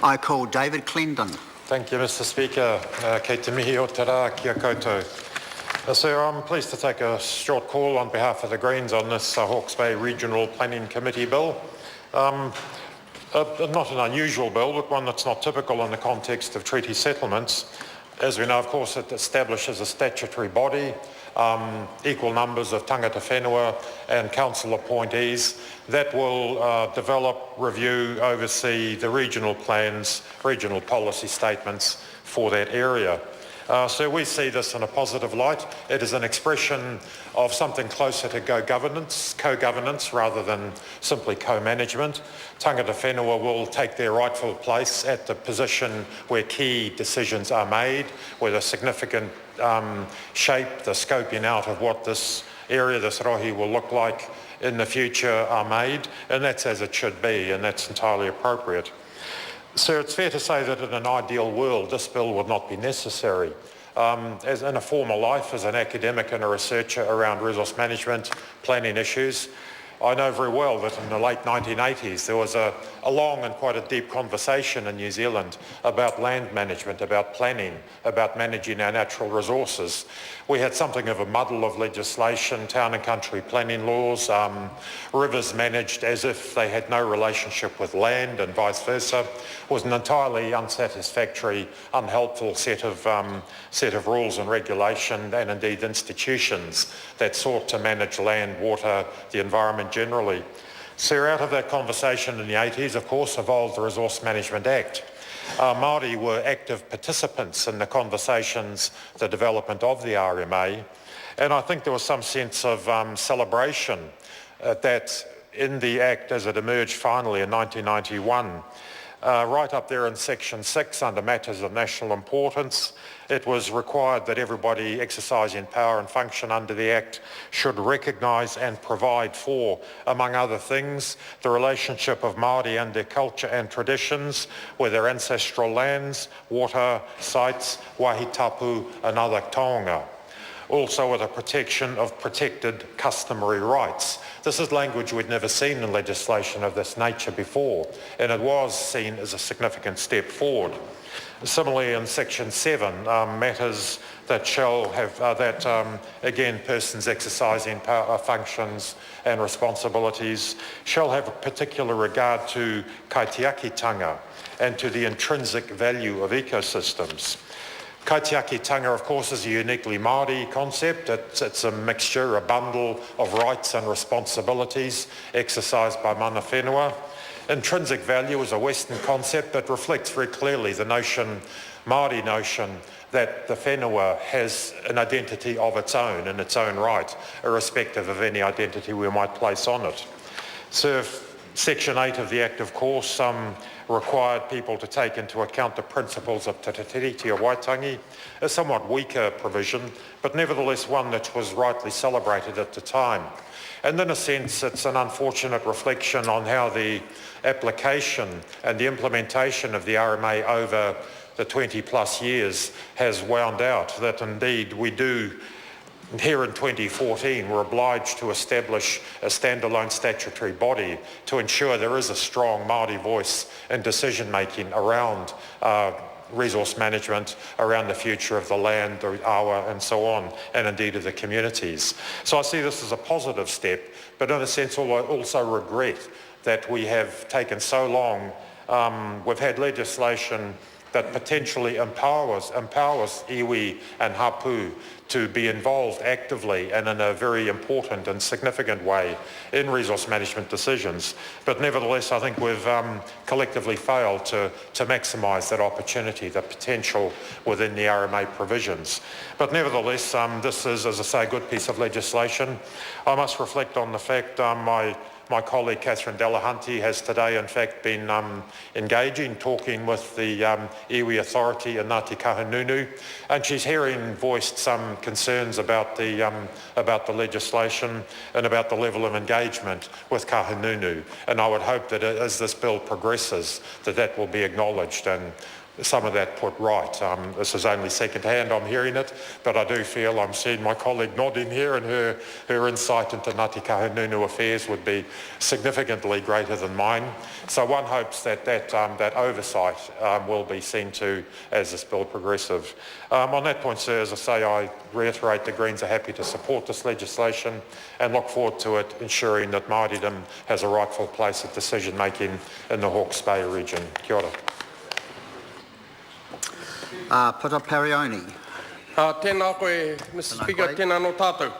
I call David Clendon. Thank you, Mr Speaker. Kei te mihi o te rā kia koutou. Sir, I'm pleased to take a short call on behalf of the Greens on this Hawke's Bay Regional Planning Committee bill. Not an unusual bill, but one that's not typical in the context of treaty settlements. As we know, of course, it establishes a statutory body, equal numbers of tangata whenua and council appointees that will develop, review, oversee the regional plans, regional policy statements for that area. So we see this in a positive light. It is an expression of something closer to co-governance rather than simply co-management. Tangata whenua will take their rightful place at the position where key decisions are made, where the significant shape, the scoping out of what this area, this rohi will look like in the future are made, and that's as it should be, and that's entirely appropriate. Sir, it's fair to say that in an ideal world, this bill would not be necessary. As in a former life, as an academic and a researcher around resource management, planning issues, I know very well that in the late 1980s there was a long and quite a deep conversation in New Zealand about land management, about planning, about managing our natural resources. We had something of a muddle of legislation, town and country planning laws, rivers managed as if they had no relationship with land and vice versa. It was an entirely unsatisfactory, unhelpful set of rules and regulation and indeed institutions that sought to manage land, water, the environment generally. So out of that conversation in the 80s, of course, evolved the Resource Management Act. Māori were active participants in the conversations, the development of the RMA, and I think there was some sense of celebration that in the Act as it emerged finally in 1991, right up there in Section 6 under matters of national importance, it was required that everybody exercising power and function under the Act should recognise and provide for, among other things, the relationship of Māori and their culture and traditions with their ancestral lands, water, sites, wahi tapu and other taonga. Also with a protection of protected customary rights. This is language we'd never seen in legislation of this nature before, and it was seen as a significant step forward. Similarly in Section 7, matters that shall have, again, persons exercising power, functions and responsibilities shall have a particular regard to kaitiakitanga and to the intrinsic value of ecosystems. Kaitiakitanga, of course, is a uniquely Māori concept. It's a mixture, a bundle of rights and responsibilities exercised by mana whenua. Intrinsic value is a Western concept that reflects very clearly the notion, Māori notion, that the whenua has an identity of its own in its own right, irrespective of any identity we might place on it. So Section 8 of the Act, of course, required people to take into account the principles of te tiriti o Waitangi, a somewhat weaker provision, but nevertheless one that was rightly celebrated at the time. And in a sense, it's an unfortunate reflection on how the application and the implementation of the RMA over the 20 plus years has wound out, that indeed we do. Here in 2014, we're obliged to establish a standalone statutory body to ensure there is a strong Māori voice in decision-making around resource management, around the future of the land, the awa and so on, and indeed of the communities. So I see this as a positive step, but in a sense I also regret that we have taken so long. We've had legislation that potentially empowers iwi and hapu to be involved actively and in a very important and significant way in resource management decisions. But nevertheless, I think we've collectively failed to maximise that opportunity, the potential within the RMA provisions. But nevertheless, this is, as I say, a good piece of legislation. I must reflect on the fact my colleague Catherine Delahunty has today in fact been engaging, talking with the iwi authority in Ngāti Kahungunu, and she's voiced some concerns about the legislation and about the level of engagement with Kahungunu. And I would hope that as this bill progresses, that will be acknowledged and some of that put right. This is only second hand I'm hearing it, but I do feel I'm seeing my colleague nodding here, and her insight into Ngāti Kahungunu affairs would be significantly greater than mine. So one hopes that oversight will be seen to as this bill progressive. On that point, sir, as I say, I reiterate the Greens are happy to support this legislation and look forward to it ensuring that Māoridom has a rightful place at decision making in the Hawke's Bay region. Kia ora. Puta Parioni. Tēnā koe, Mr. Speaker, tēnā no tātou.